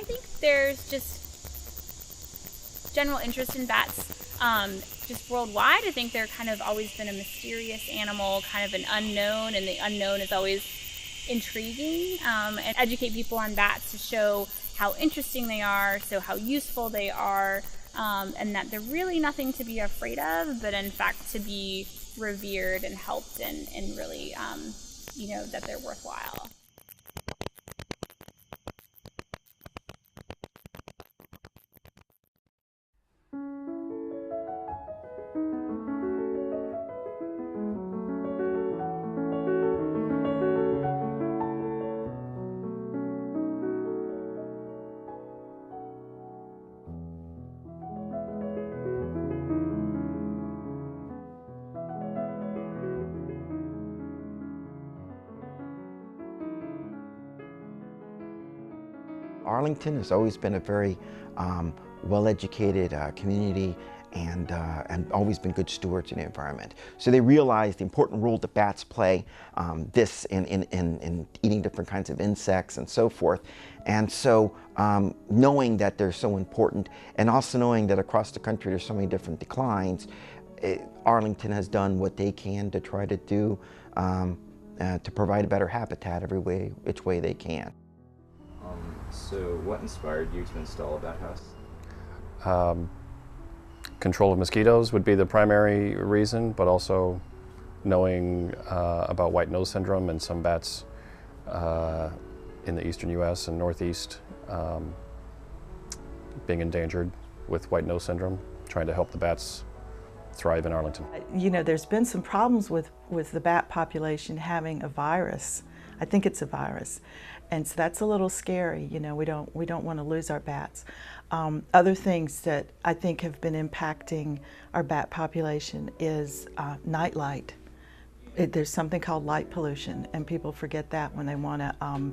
think there's just general interest in bats, just worldwide. I think they're kind of always been a mysterious animal, kind of an unknown, and the unknown is always intriguing. And educate people on bats to show how interesting they are, so how useful they are, and that they're really nothing to be afraid of, but in fact to be revered and helped, and really, that they're worthwhile. Arlington has always been a very well-educated community, and always been good stewards in the environment. So they realize the important role that bats play, this in eating different kinds of insects and so forth. And so knowing that they're so important, and also knowing that across the country there's so many different declines, Arlington has done what they can to try to do to provide a better habitat which way they can. So what inspired you to install a bat house? Control of mosquitoes would be the primary reason, but also knowing about white nose syndrome and some bats in the eastern U.S. and northeast being endangered with white nose syndrome, trying to help the bats thrive in Arlington. There's been some problems with the bat population having a virus. I think it's a virus. And so that's a little scary. We don't want to lose our bats. Other things that I think have been impacting our bat population is night light. There's something called light pollution, and people forget that when they want to.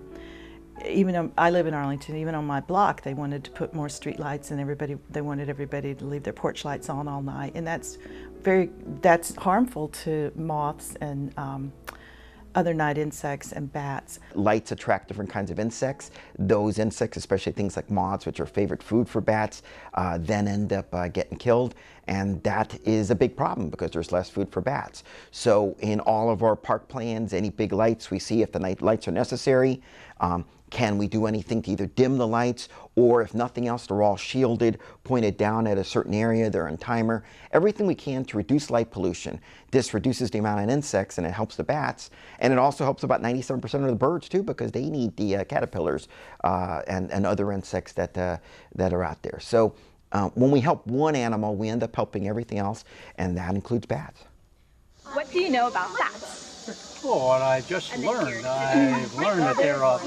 Even though I live in Arlington, even on my block, they wanted to put more street lights, and they wanted everybody to leave their porch lights on all night, and that's harmful to moths and other night insects and bats. Lights attract different kinds of insects. Those insects, especially things like moths, which are favorite food for bats, then end up getting killed. And that is a big problem because there's less food for bats. So in all of our park plans, any big lights we see, if the night lights are necessary, can we do anything to either dim the lights, or if nothing else, they're all shielded, pointed down at a certain area, they're on timer. Everything we can to reduce light pollution. This reduces the amount of insects, and it helps the bats. And it also helps about 97% of the birds too, because they need the caterpillars and other insects that are out there. So when we help one animal, we end up helping everything else, and that includes bats. What do you know about bats? Oh, what I just learned. I've learned that there are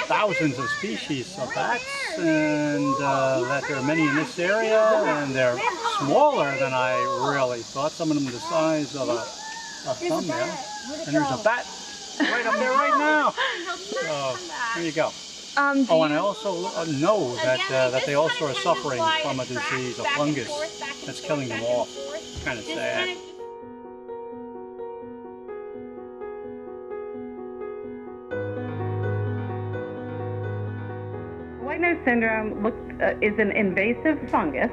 thousands of species of bats, and that there are many in this area, and they're smaller than I really thought. Some of them the size of a thumbnail. And there's a bat right up there right now. So there you go. And I also know that they also are suffering from a disease, a fungus, that's killing them off. It's kind of sad. White nose syndrome is an invasive fungus.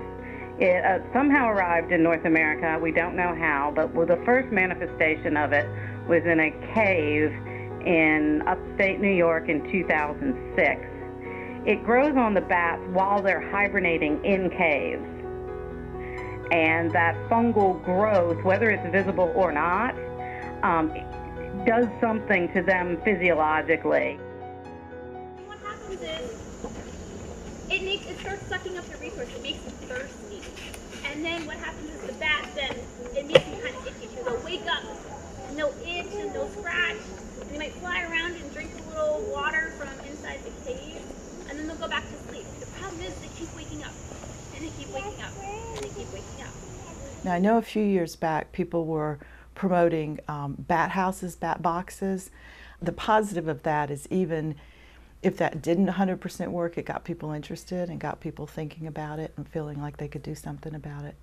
It somehow arrived in North America. We don't know how, but the first manifestation of it was in a cave in upstate New York in 2006. It grows on the bats while they're hibernating in caves. And that fungal growth, whether it's visible or not, does something to them physiologically. What happens is it starts sucking up the resource. It makes them thirsty. And then what happens is the bats, then it makes them kind of itchy. So they'll wake up and they'll itch and they'll scratch. And they might fly around and drink a little water from inside the cave. And then they'll go back to sleep. The problem is they keep waking up. And they keep waking up. And they keep waking up. Now, I know a few years back people were promoting bat houses, bat boxes. The positive of that is, even if that didn't 100% work, it got people interested and got people thinking about it and feeling like they could do something about it.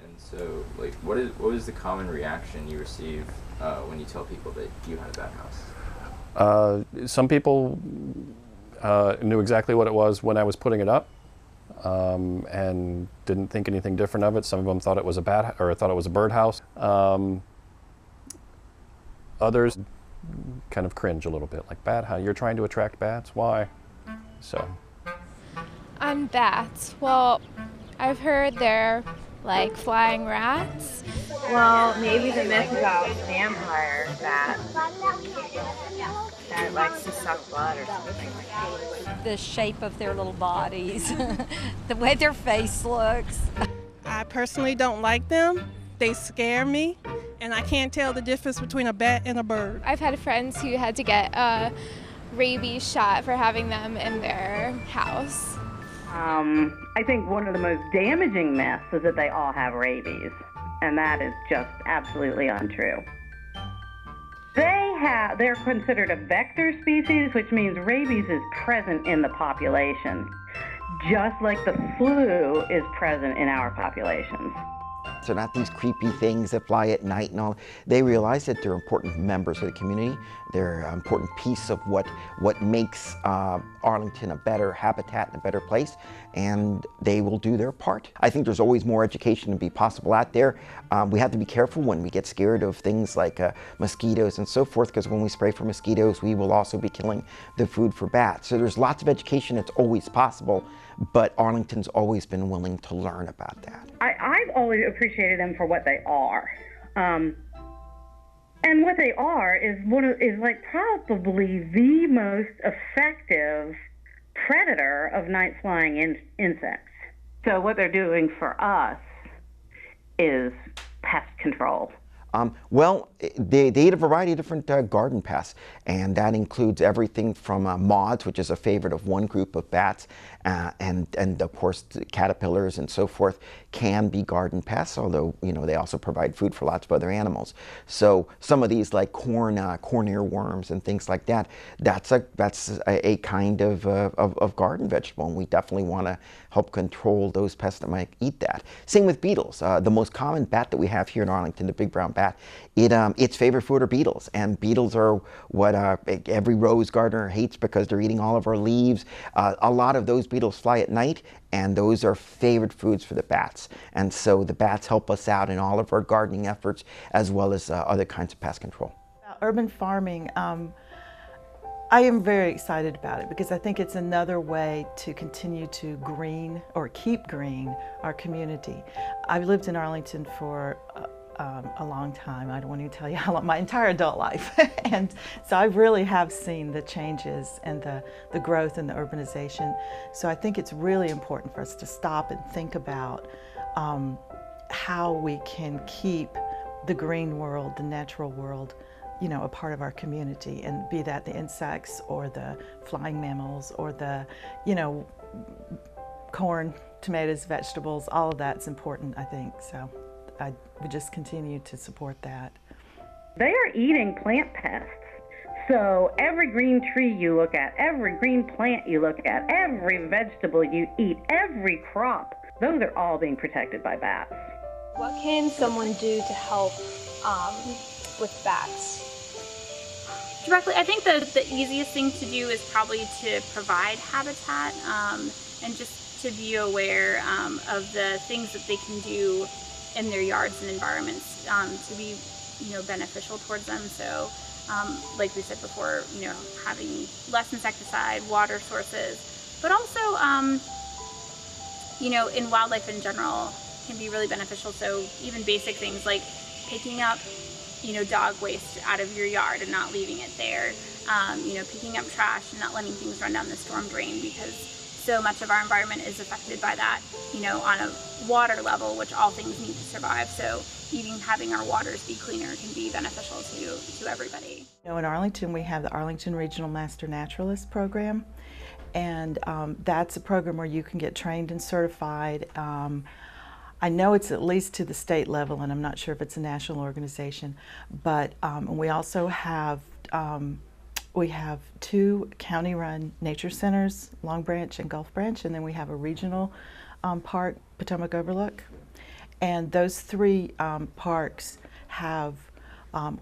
And so, like, what is the common reaction you receive when you tell people that you had a bat house? Some people Knew exactly what it was when I was putting it up, and didn't think anything different of it. Some of them thought it was a bat, or thought it was a birdhouse. Others kind of cringe a little bit, like, bat, how you're trying to attract bats? Why? So. On bats, well, I've heard they're like flying rats. Well, maybe the myth about vampire bats that likes to suck blood or something like that. The shape of their little bodies, the way their face looks. I personally don't like them. They scare me, and I can't tell the difference between a bat and a bird. I've had friends who had to get a rabies shot for having them in their house. I think one of the most damaging myths is that they all have rabies, and that is just absolutely untrue. They're considered a vector species, which means rabies is present in the population, just like the flu is present in our populations. So not these creepy things that fly at night and all. They realize that they're important members of the community. They're an important piece of what makes Arlington a better habitat and a better place, and they will do their part. I think there's always more education to be possible out there. We have to be careful when we get scared of things like mosquitoes and so forth, because when we spray for mosquitoes, we will also be killing the food for bats. So there's lots of education that's always possible, but Arlington's always been willing to learn about that. I've always appreciated them for what they are. And what they are is like probably the most effective predator of night-flying insects. So what they're doing for us is pest control. Well, they eat a variety of different garden pests, and that includes everything from moths, which is a favorite of one group of bats, and of course the caterpillars and so forth can be garden pests, although they also provide food for lots of other animals. So some of these, like corn earworms and things like that, that's a kind of garden vegetable, and we definitely want to help control those pests that might eat that. Same with beetles. The most common bat that we have here in Arlington, the big brown bat, its favorite food are beetles, and beetles are what every rose gardener hates because they're eating all of our leaves. A lot of those beetles fly at night, and those are favorite foods for the bats. And so the bats help us out in all of our gardening efforts, as well as other kinds of pest control. Urban farming, I am very excited about it because I think it's another way to continue to green or keep green our community. I've lived in Arlington for a long time. I don't want to tell you how long, my entire adult life. And so I really have seen the changes and the growth and the urbanization. So I think it's really important for us to stop and think about how we can keep the green world, the natural world, a part of our community, and be that the insects or the flying mammals or the, corn, tomatoes, vegetables, all of that's important, I think. So I would just continue to support that. They are eating plant pests. So every green tree you look at, every green plant you look at, every vegetable you eat, every crop, those are all being protected by bats. What can someone do to help with bats? Directly, I think the easiest thing to do is probably to provide habitat and just to be aware of the things that they can do in their yards and environments to be, beneficial towards them. So, like we said before, having less insecticide, water sources, but also, in wildlife in general can be really beneficial. So even basic things like picking up, dog waste out of your yard and not leaving it there, picking up trash and not letting things run down the storm drain, because so much of our environment is affected by that, on a water level, which all things need to survive. So even having our waters be cleaner can be beneficial to everybody. In Arlington, we have the Arlington Regional Master Naturalist Program, and that's a program where you can get trained and certified. I know it's at least to the state level, and I'm not sure if it's a national organization, but we also have we have 2 county-run nature centers, Long Branch and Gulf Branch, and then we have a regional park, Potomac Overlook. And those 3 parks have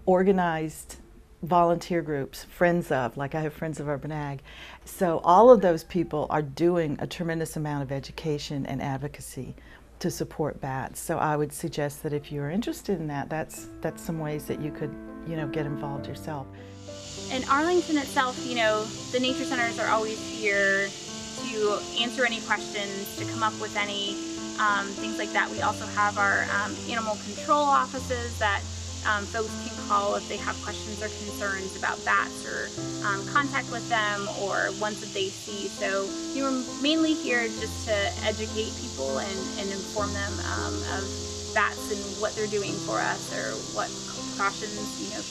organized volunteer groups, friends of, like I have Friends of Urban Ag. So all of those people are doing a tremendous amount of education and advocacy to support bats. So I would suggest that if you're interested in that, that's some ways that you could, get involved yourself. In Arlington itself, the nature centers are always here to answer any questions, to come up with any things like that. We also have our animal control offices that folks can call if they have questions or concerns about bats, or contact with them, or ones that they see. So we're mainly here just to educate people and inform them of bats and what they're doing for us, or what precautions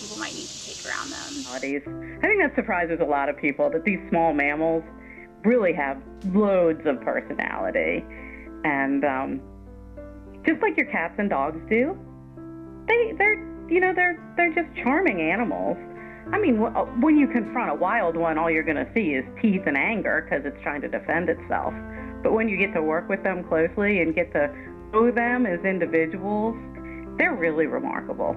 people might need to take around them. I think that surprises a lot of people, that these small mammals really have loads of personality, and just like your cats and dogs do, they're just charming animals. I mean, when you confront a wild one, all you're going to see is teeth and anger because it's trying to defend itself. But when you get to work with them closely and get to know them as individuals, they're really remarkable.